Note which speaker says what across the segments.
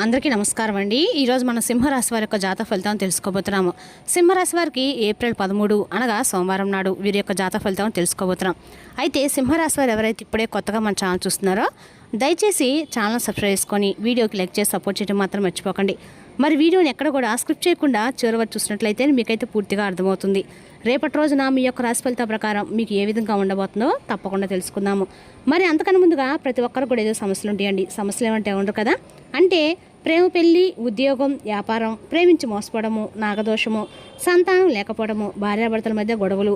Speaker 1: అందరికీ నమస్కారం అండి. ఈరోజు మనం సింహరాశి వారి యొక్క జాతక ఫలితాలను తెలుసుకోబోతున్నాము. సింహరాశి వారికి ఏప్రిల్ 13 అనగా సోమవారం నాడు వీరి యొక్క జాతక ఫలితాలను తెలుసుకోబోతున్నాం. అయితే సింహరాశి వారు ఎవరైతే ఇప్పుడే కొత్తగా మన ఛానల్ చూస్తున్నారో దయచేసి ఛానల్ సబ్స్క్రైబ్ చేసుకొని వీడియోకి లైక్ చేసి సపోర్ట్ చేయడం మాత్రం మర్చిపోకండి. మరి వీడియోని ఎక్కడ కూడా స్క్రిప్ట్ చేయకుండా చివరి వరకు చూసినట్లయితే మీకైతే పూర్తిగా అర్థమవుతుంది. రేపటి రోజున మీ యొక్క రాశి ఫలిత ప్రకారం మీకు ఏ విధంగా ఉండబోతుందో తప్పకుండా తెలుసుకుందాము. మరి అంతకన్నా ముందుగా ప్రతి ఒక్కరు కూడా ఏదో సమస్యలు ఉంటాయండి. సమస్యలు ఏమంటే ఉండరు కదా. అంటే ప్రేమ, పెళ్లి, ఉద్యోగం, వ్యాపారం, ప్రేమించి మోసపోవడము, నాగదోషము, సంతానం లేకపోవడము, భార్యాభర్తల మధ్య గొడవలు,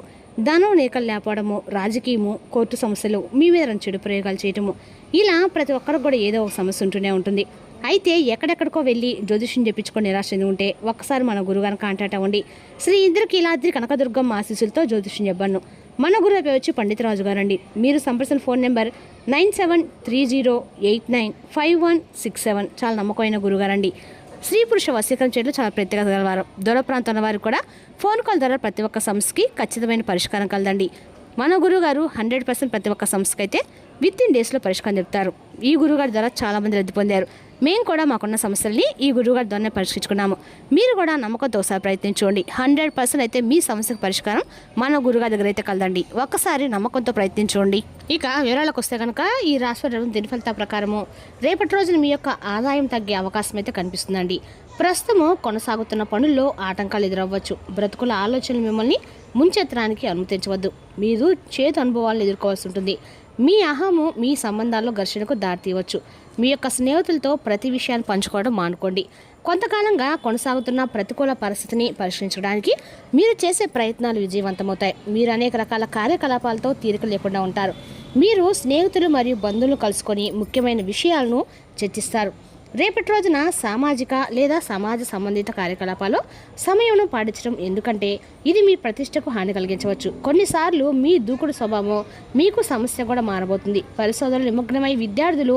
Speaker 1: ధనం లేకలు లేకపోవడము, రాజకీయము, కోర్టు సమస్యలు, మీ మీద చెడు ప్రయోగాలు చేయటము, ఇలా ప్రతి ఒక్కరికి కూడా ఏదో ఒక సమస్య ఉంటూనే ఉంటుంది. అయితే ఎక్కడెక్కడికో వెళ్ళి జ్యోతిష్యం చెప్పించుకొని నిరాశ చెంది ఉంటే ఒక్కసారి మన గురుగారిని కాంటాక్ట్ అవ్వండి. శ్రీ ఇంద్రకీలాద్రి కనకదుర్గమ్మ ఆశీస్సులతో జ్యోతిష్యం చెప్పాను. మన గురువు పేరు వచ్చి పండితరాజు గారండి. మీరు సంప్రదించిన ఫోన్ నెంబర్ 9730895167. చాలా నమ్మకమైన గురుగారండి. స్త్రీ పురుష వశీకరణ చేయడం చాలా ప్రత్యేకత గలవారు. దూర ప్రాంతం ఉన్న వారు కూడా ఫోన్ కాల్ ద్వారా ప్రతి ఒక్క సమస్యకి ఖచ్చితమైన పరిష్కారం కలదండి. మన గురుగారు 100% ప్రతి ఒక్క సమస్యకి అయితే విత్-ఇన్ డేస్లో పరిష్కారం చెప్తారు. ఈ గురుగారి ద్వారా చాలామంది రద్దు పొందారు. మేము కూడా మాకున్న సమస్యల్ని ఈ గురువుగారి ద్వారానే పరిష్కరించుకున్నాము. మీరు కూడా నమ్మకంతో ఒకసారి ప్రయత్నించుకోండి. 100% అయితే మీ సమస్యకు పరిష్కారం మన గురుగారి దగ్గర అయితే కలదండి. ఒక్కసారి నమ్మకంతో ప్రయత్నించుకోండి. ఇక వివరాలకు వస్తే కనుక ఈ రాశి దిన ఫలితాల ప్రకారము రేపటి రోజున మీ యొక్క ఆదాయం తగ్గే అవకాశం అయితే కనిపిస్తుందండి. ప్రస్తుతము కొనసాగుతున్న పనుల్లో ఆటంకాలు ఎదురవ్వచ్చు. బ్రతుకుల ఆలోచనలు మిమ్మల్ని ముంచెత్తడానికి అనుమతించవద్దు. మీరు చేదు అనుభవాలను ఎదుర్కోవాల్సి ఉంటుంది. మీ అహము మీ సంబంధాల్లో ఘర్షణకు దారితీయవచ్చు. మీ యొక్క స్నేహితులతో ప్రతి విషయాన్ని పంచుకోవడం మానుకోండి. కొంతకాలంగా కొనసాగుతున్న ప్రతికూల పరిస్థితిని పరిష్కరించడానికి మీరు చేసే ప్రయత్నాలు విజయవంతమవుతాయి. మీరు అనేక రకాల కార్యకలాపాలతో తీరిక లేకుండా ఉంటారు. మీరు స్నేహితులు మరియు బంధువులు కలుసుకొని ముఖ్యమైన విషయాలను చర్చిస్తారు. రేపటి రోజున సామాజిక లేదా సమాజ సంబంధిత కార్యకలాపాల్లో సమయంను పాటించడం, ఎందుకంటే ఇది మీ ప్రతిష్టకు హాని కలిగించవచ్చు. కొన్నిసార్లు మీ దూకుడు స్వభావం మీకు సమస్య కూడా మారబోతుంది. పరిశోధనలు నిమగ్నమై విద్యార్థులు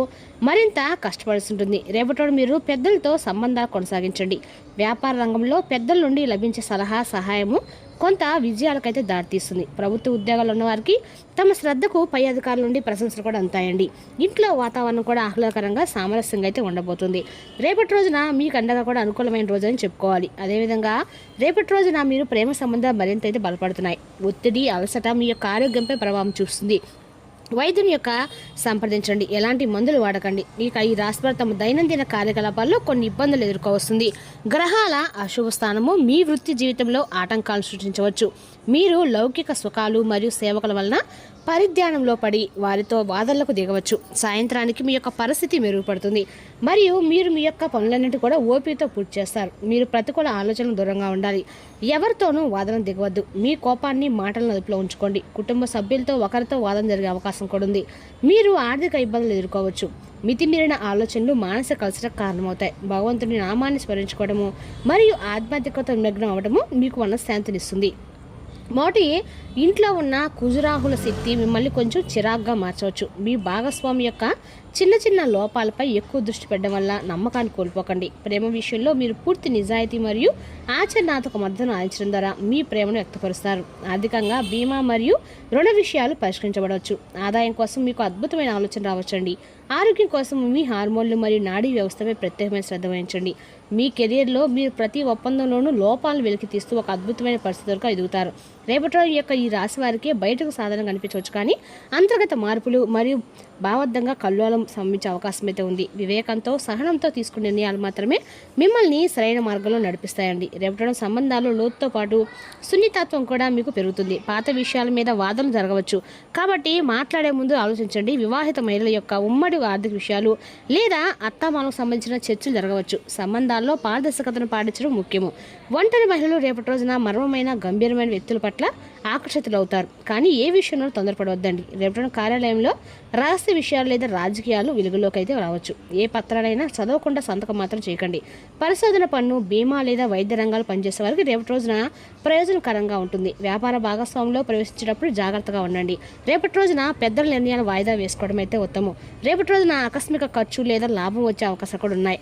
Speaker 1: మరింత కష్టపడుతుంటుంది. రేపటి రోజు మీరు పెద్దలతో సంబంధాలు కొనసాగించండి. వ్యాపార రంగంలో పెద్దల నుండి లభించే సలహా సహాయము కొంత విజయాలకైతే దారితీస్తుంది. ప్రభుత్వ ఉద్యోగాలు ఉన్నవారికి తమ శ్రద్ధకు పై అధికారుల నుండి ప్రశంసలు కూడా అందుతాయండి. ఇంట్లో వాతావరణం కూడా ఆహ్లాదకరంగా సామరస్యంగా అయితే ఉండబోతుంది. రేపటి రోజున మీకు అండగా కూడా అనుకూలమైన రోజు అని చెప్పుకోవాలి. అదేవిధంగా రేపటి రోజున మీరు ప్రేమ సంబంధాలు మరింత అయితే బలపడుతున్నాయి. ఒత్తిడి, అలసట మీ యొక్క ఆరోగ్యంపై ప్రభావం చూస్తుంది. వైద్యుని యొక్క సంప్రదించండి. ఎలాంటి మందులు వాడకండి. ఇక ఈ రాశివారు తమ దైనందిన కార్యకలాపాల్లో కొన్ని ఇబ్బందులు ఎదుర్కోవస్తుంది. గ్రహాల అశుభ స్థానము మీ వృత్తి జీవితంలో ఆటంకాలు సృష్టించవచ్చు. మీరు లౌకిక సుఖాలు మరియు సేవకుల వలన పరిధ్యానంలో పడి వారితో వాదనలకు దిగవచ్చు. సాయంత్రానికి మీ యొక్క పరిస్థితి మెరుగుపడుతుంది మరియు మీరు మీ యొక్క పనులన్నింటి కూడా ఓపికతో పూర్తి చేస్తారు. మీరు ప్రతికూల ఆలోచనలకు దూరంగా ఉండాలి. ఎవరితోనూ వాదన దిగవద్దు. మీ కోపాన్ని మాటలను అదుపులో ఉంచుకోండి. కుటుంబ సభ్యులతో ఒకరితో వాదన జరిగే అవకాశం కూడా ఉంది. మీరు ఆర్థిక ఇబ్బందులు ఎదుర్కోవచ్చు. మితిమీరిన ఆలోచనలు మానసిక అలసటకు కారణమవుతాయి. భగవంతుని నామాన్ని స్మరించుకోవడము మరియు ఆధ్యాత్మికత నిమగ్నం అవ్వడము మీకు మనశ్శాంతినిస్తుంది. మోటి ఇంట్లో ఉన్న కుజురాహుల శక్తి మిమ్మల్ని కొంచెం చిరాగ్గా మార్చవచ్చు. మీ భాగస్వామి యొక్క చిన్న చిన్న లోపాలపై ఎక్కువ దృష్టి పెట్టడం వల్ల నమ్మకాన్ని కోల్పోకండి. ప్రేమ విషయంలో మీరు పూర్తి నిజాయితీ మరియు ఆచరణాత్మక మద్దతును అందించడం ద్వారా మీ ప్రేమను వ్యక్తపరుస్తారు. ఆర్థికంగా బీమా మరియు రుణ విషయాలు పరిష్కరించబడవచ్చు. ఆదాయం కోసం మీకు అద్భుతమైన ఆలోచన రావచ్చండి. ఆరోగ్యం కోసం మీ హార్మోన్లు మరియు నాడీ వ్యవస్థపై ప్రత్యేకమైన శ్రద్ధ వహించండి. మీ కెరీర్లో మీరు ప్రతి ఒప్పందంలోనూ లోపాలను వెలికి తీస్తూ ఒక అద్భుతమైన పరిస్థితులకు ఎదుగుతారు. రేపటి రోజు యొక్క ఈ రాశి వారికి బయటకు సాధారణ కనిపించవచ్చు, కానీ అంతర్గత మార్పులు మరియు భావోద్దంగా కల్లోలం సంభవించే అవకాశం అయితే ఉంది. వివేకంతో సహనంతో తీసుకునే నిర్ణయాలు మాత్రమే మిమ్మల్ని సరైన మార్గంలో నడిపిస్తాయండి. రేపటి సంబంధాలు లోతుతో పాటు సున్నితత్వం కూడా మీకు పెరుగుతుంది. పాత విషయాల మీద వాదనలు జరగవచ్చు, కాబట్టి మాట్లాడే ముందు ఆలోచించండి. వివాహిత మహిళల యొక్క ఉమ్మడి ఆర్థిక విషయాలు లేదా అత్తామాలకు సంబంధించిన చర్చలు జరగవచ్చు. సంబంధాల్లో పారదర్శకతను పాటించడం ముఖ్యము. ఒంటరి మహిళలు రేపటి రోజున మర్మమైన గంభీరమైన వ్యక్తుల పట్ల ఆకర్షితులవుతారు, కానీ ఏ విషయంలో తొందరపడవద్దండి. రేపటి కార్యాలయంలో రహస్య విషయాలు లేదా రాజకీయాలు వెలుగులోకి అయితే రావచ్చు. ఏ పత్రాలైనా చదవకుండా సంతకం మాత్రం చేయకండి. పరిశోధన పన్ను, బీమా లేదా వైద్య రంగాలు పనిచేసే వారికి రేపటి రోజున ప్రయోజనకరంగా ఉంటుంది. వ్యాపార భాగస్వామ్యంలో ప్రవేశించేటప్పుడు జాగ్రత్తగా ఉండండి. రేపటి రోజున పెద్దల నిర్ణయాలు వాయిదా వేసుకోవడం అయితే ఉత్తమం. రేపటి రోజున ఆకస్మిక ఖర్చు లేదా లాభం వచ్చే అవకాశాలు కూడా ఉన్నాయి.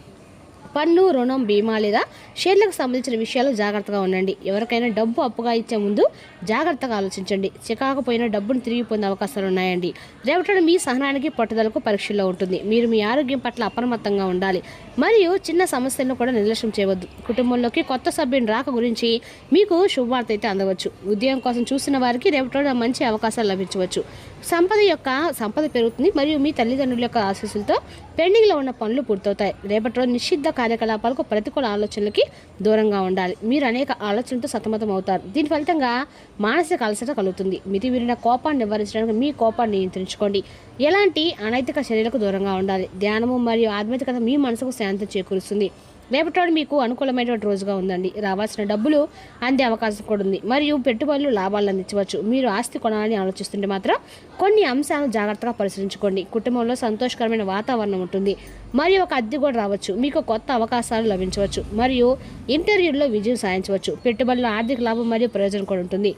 Speaker 1: పన్ను, రుణం, బీమా లేదా షేర్లకు సంబంధించిన విషయాలు జాగ్రత్తగా ఉండండి. ఎవరికైనా డబ్బు అప్పుగా ఇచ్చే ముందు జాగ్రత్తగా ఆలోచించండి. చికాకపోయిన డబ్బును తిరిగి పొందే అవకాశాలు ఉన్నాయండి. రేపటి మీ సహనానికి పట్టుదలకు పరీక్షల్లో ఉంటుంది. మీరు మీ ఆరోగ్యం పట్ల అప్రమత్తంగా ఉండాలి మరియు చిన్న సమస్యలను కూడా నిర్లక్ష్యం చేయవద్దు. కుటుంబంలోకి కొత్త సభ్యుని రాక గురించి మీకు శుభవార్త అయితే అందవచ్చు. ఉద్యోగం కోసం చూసిన వారికి రేపటి మంచి అవకాశాలు లభించవచ్చు. సంపద పెరుగుతుంది మరియు మీ తల్లిదండ్రుల యొక్క ఆశీస్సులతో పెండింగ్లో ఉన్న పనులు పూర్తవుతాయి. రేపటి రోజు నిషిద్ధ కార్యకలాపాలకు, ప్రతికూల ఆలోచనలకి దూరంగా ఉండాలి. మీరు అనేక ఆలోచనలతో సతమతం అవుతారు. దీని ఫలితంగా మానసిక అలసట కలుగుతుంది. మితిమీరిన కోపాన్ని నివారించడానికి మీ కోపాన్ని నియంత్రించుకోండి. ఎలాంటి అనైతిక చర్యలకు దూరంగా ఉండాలి. ధ్యానము మరియు ఆధ్యాత్మికత మీ మనసుకు శాంతి చేకూరుస్తుంది. రేపటి మీకు అనుకూలమైనటువంటి రోజుగా ఉందండి. రావాల్సిన డబ్బులు అందే అవకాశం కూడా ఉంది మరియు పెట్టుబడులు లాభాలను అందించవచ్చు. మీరు ఆస్తి కొనాలని ఆలోచిస్తుంటే మాత్రం కొన్ని అంశాలను జాగ్రత్తగా పరిశీలించుకోండి. కుటుంబంలో సంతోషకరమైన వాతావరణం ఉంటుంది మరియు ఒక అద్దె కూడా రావచ్చు. మీకు కొత్త అవకాశాలు లభించవచ్చు మరియు ఇంటర్వ్యూల్లో విజయం సాధించవచ్చు. పెట్టుబడుల్లో ఆర్థిక లాభం మరియు ప్రయోజనం కూడా ఉంటుంది.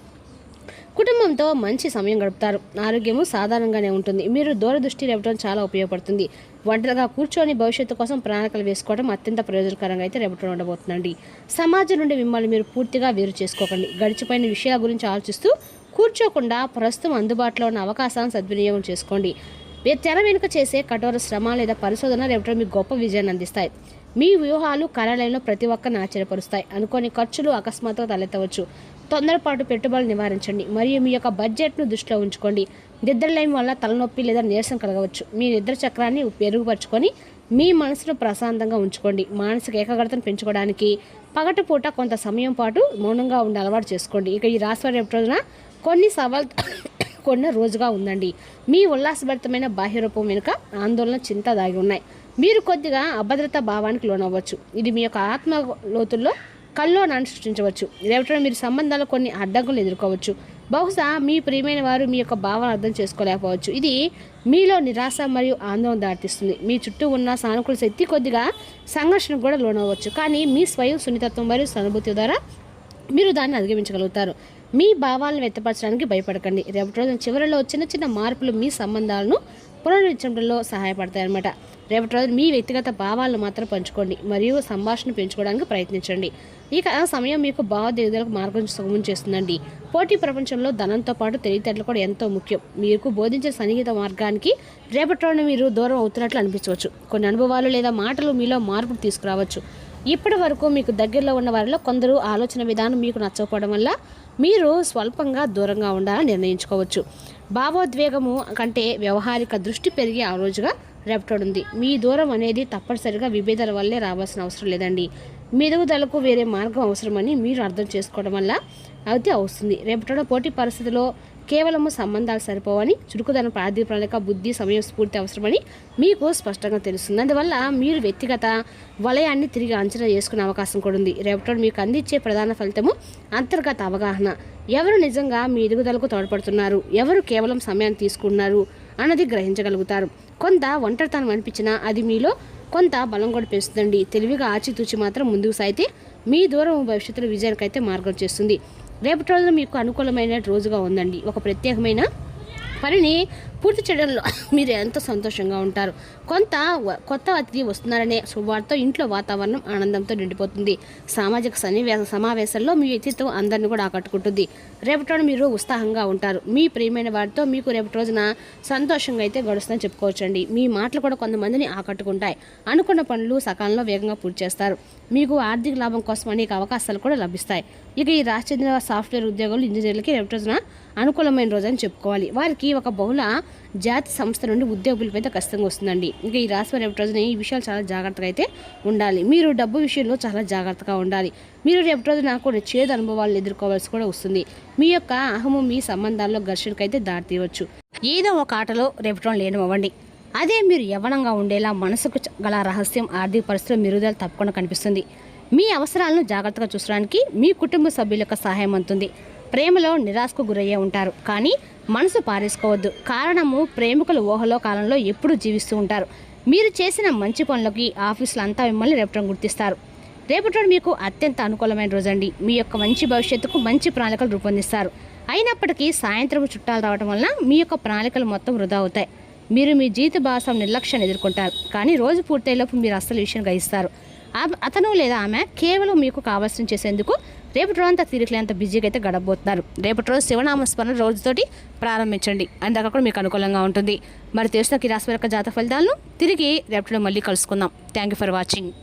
Speaker 1: కుటుంబంతో మంచి సమయం గడుపుతారు. ఆరోగ్యము సాధారణంగానే ఉంటుంది. మీరు దూరదృష్టి రేపటం చాలా ఉపయోగపడుతుంది. ఒంటరిగా కూర్చొని భవిష్యత్తు కోసం ప్రణాళికలు వేసుకోవడం అత్యంత ప్రయోజనకరంగా అయితే రేపటం ఉండబోతుందండి. సమాజం నుండి మిమ్మల్ని మీరు పూర్తిగా వేరు చేసుకోకండి. గడిచిపోయిన విషయాల గురించి ఆలోచిస్తూ కూర్చోకుండా ప్రస్తుతం అందుబాటులో ఉన్న అవకాశాలను సద్వినియోగం చేసుకోండి. తెర వెనుక చేసే కఠోర శ్రమ లేదా పరిశోధన రేపటం మీకు గొప్ప విజయాన్ని అందిస్తాయి. మీ వ్యూహాలు కార్యాలయంలో ప్రతి ఒక్కరిని ఆశ్చర్యపరుస్తాయి. అనుకోని ఖర్చులు అకస్మాత్తుగా తలెత్తవచ్చు. తొందరపాటు పెట్టుబడులు నివారించండి మరియు మీ యొక్క బడ్జెట్ను దృష్టిలో ఉంచుకోండి. నిద్రలేం వల్ల తలనొప్పి లేదా నీరసం కలగవచ్చు. మీ నిద్ర చక్రాన్ని మెరుగుపరుచుకొని మీ మనసును ప్రశాంతంగా ఉంచుకోండి. మానసిక ఏకాగ్రతను పెంచుకోవడానికి పగటిపూట కొంత సమయం పాటు మౌనంగా ఉండే అలవాటు చేసుకోండి. ఇక ఈ రాశి రేపటి రోజున కొన్ని సవాల్ కొన్న రోజుగా ఉందండి. మీ ఉల్లాసభరితమైన బాహ్య రూపం వెనుక ఆందోళన, చింత దాగి ఉన్నాయి. మీరు కొద్దిగా అభద్రతా భావానికి లోనవ్వచ్చు. ఇది మీ యొక్క ఆత్మ లోతుల్లో కల్లోనాన్ని సృష్టించవచ్చు. రేపటి మీరు సంబంధాలు కొన్ని అడ్డంకులు ఎదుర్కోవచ్చు. బహుశా మీ ప్రియమైన వారు మీ యొక్క భావన అర్థం చేసుకోలేకపోవచ్చు. ఇది మీలో నిరాశ మరియు ఆందోళన దాటిస్తుంది. మీ చుట్టూ ఉన్న సానుకూల శక్తి కొద్దిగా సంఘర్షణకు కూడా లోనవ్వచ్చు. కానీ మీ స్వయం సున్నితత్వం మరియు సానుభూతి ద్వారా మీరు దాన్ని అధిగమించగలుగుతారు. మీ భావాలను వ్యక్తపరచడానికి భయపడకండి. రేపటి రోజున చివరిలో చిన్న చిన్న మార్పులు మీ సంబంధాలను పునరుద్ధరించడంలో సహాయపడతాయి అన్నమాట. రేపటి రోజు మీ వ్యక్తిగత భావాలను మాత్రం పంచుకోండి మరియు సంభాషణ పెంచుకోవడానికి ప్రయత్నించండి. ఇక సమయం మీకు భావోద్వేగాలకు మార్గం సుగమం చేస్తుందండి. పోటీ ప్రపంచంలో ధనంతో పాటు తెలివితేటలు కూడా ఎంతో ముఖ్యం. మీకు బోధించే సన్నిహిత మార్గానికి రేపటి రోజున మీరు దూరం అవుతున్నట్లు అనిపించవచ్చు. కొన్ని అనుభవాలు లేదా మాటలు మీలో మార్పుకు తీసుకురావచ్చు. ఇప్పటి వరకు మీకు దగ్గరలో ఉన్న వారిలో కొందరు ఆలోచన విధానం మీకు నచ్చకపోవడం వల్ల మీరు స్వల్పంగా దూరంగా ఉండాలని నిర్ణయించుకోవచ్చు. భావోద్వేగము కంటే వ్యవహారిక దృష్టి పెరిగే ఆ రోజుగా రేపటి ఉంది. మీ దూరం అనేది తప్పనిసరిగా విభేదాల వల్లే రావాల్సిన అవసరం లేదండి. మెరుగుదలకు వేరే మార్గం అవసరమని మీరు అర్థం చేసుకోవడం వల్ల అయితే వస్తుంది. రేపటి పోటీ పరిస్థితిలో కేవలము సంబంధాలు సరిపోవని, చురుకుదనం, ఆర్థిక ప్రణాళిక, బుద్ధి, సమయం, స్ఫూర్తి అవసరమని మీకు స్పష్టంగా తెలుస్తుంది. అందువల్ల మీరు వ్యక్తిగత వలయాన్ని తిరిగి అంచనా చేసుకునే అవకాశం కూడా ఉంది. రేపటి మీకు అందించే ప్రధాన ఫలితము అంతర్గత అవగాహన. ఎవరు నిజంగా మీ ఎదుగుదలకు తోడ్పడుతున్నారు, ఎవరు కేవలం సమయాన్ని తీసుకున్నారు అన్నది గ్రహించగలుగుతారు. కొంత ఒంటరితనం అనిపించినా అది మీలో కొంత బలం కూడా పెంచుతుందండి. తెలివిగా ఆచితూచి మాత్రం ముందుకు సాగితే మీ దూరం భవిష్యత్తులో విజయానికైతే మార్గం చేస్తుంది. రేపటి రోజున మీకు అనుకూలమైన రోజుగా ఉందండి. ఒక ప్రత్యేకమైన పనిని పూర్తి చేయడంలో మీరు ఎంతో సంతోషంగా ఉంటారు. కొత్త అతిథి వస్తున్నారనే శుభవార్తతో ఇంట్లో వాతావరణం ఆనందంతో నిండిపోతుంది. సామాజిక సమావేశాల్లో మీ వ్యక్తిత్వం అందరినీ కూడా ఆకట్టుకుంటుంది. రేపటి రోజున మీరు ఉత్సాహంగా ఉంటారు. మీ ప్రియమైన వారితో మీకు రేపటి రోజున సంతోషంగా అయితే గడుస్తుందని చెప్పుకోవచ్చండి. మీ మాటలు కూడా కొంతమందిని ఆకట్టుకుంటాయి. అనుకున్న పనులు సకాలంలో వేగంగా పూర్తి చేస్తారు. మీకు ఆర్థిక లాభం కోసం అనేక అవకాశాలు కూడా లభిస్తాయి. ఇక ఈ రాష్ట్ర చెందిన సాఫ్ట్వేర్ ఉద్యోగులు, ఇంజనీర్లకి రేపటి రోజున అనుకూలమైన రోజు అని చెప్పుకోవాలి. వారికి ఒక బహుళ జాతి సంస్థ నుండి ఉద్యోగులపై ఖచ్చితంగా వస్తుందండి. ఇక ఈ రాశి రేపటి రోజున ఈ విషయాలు చాలా జాగ్రత్తగా అయితే ఉండాలి. మీరు డబ్బు విషయంలో చాలా జాగ్రత్తగా ఉండాలి. మీరు రేపటి రోజున కొన్ని చేదు అనుభవాలను ఎదుర్కోవాల్సి కూడా వస్తుంది. మీ యొక్క అహము మీ సంబంధాల్లో ఘర్షణకైతే దారితీయవచ్చు. ఏదో ఒక ఆటలో రేపటి రోజున లేనవ్వండి. అదే మీరు యవ్వనంగా ఉండేలా మనసుకు గల రహస్యం ఆర్థిక పరిస్థితులు మెరుగుదల తప్పకుండా కనిపిస్తుంది. మీ అవసరాలను జాగ్రత్తగా చూసడానికి మీ కుటుంబ సభ్యుల యొక్క సహాయం అందుతుంది. ప్రేమలో నిరాశకు గురయ్యే ఉంటారు, కానీ మనసు పారేసుకోవద్దు. కారణము ప్రేమికుల ఊహలో కాలంలో ఎప్పుడూ జీవిస్తూ ఉంటారు. మీరు చేసిన మంచి పనులకి ఆఫీసులు అంతా మిమ్మల్ని రేపటి గుర్తిస్తారు. రేపటి మీకు అత్యంత అనుకూలమైన రోజండి. మీ యొక్క మంచి భవిష్యత్తుకు మంచి ప్రణాళికలు రూపొందిస్తారు. అయినప్పటికీ సాయంత్రం చుట్టాలు రావడం వల్ల మీ యొక్క ప్రణాళికలు మొత్తం వృధా అవుతాయి. మీరు మీ జీవిత భాగస్వామి నిర్లక్ష్యాన్ని ఎదుర్కొంటారు, కానీ రోజు పూర్తయ్యేలోపు మీరు అసలు విషయం గ్రహిస్తారు. అతను లేదా ఆమె కేవలం మీకు కావాల్సిన చేసేందుకు రేపటి రోజంతా తీరికలేంత బిజీగా అయితే గడపబోతున్నారు. రేపటి రోజు శివనామస్మరణ రోజుతోటి ప్రారంభించండి, అందాక కూడా మీకు అనుకూలంగా ఉంటుంది. మరి తెలుసున్న ఈ రాశి యొక్క జాతక ఫలితాలను తిరిగి రేపటిలో మళ్ళీ కలుసుకుందాం. Thank you for watching.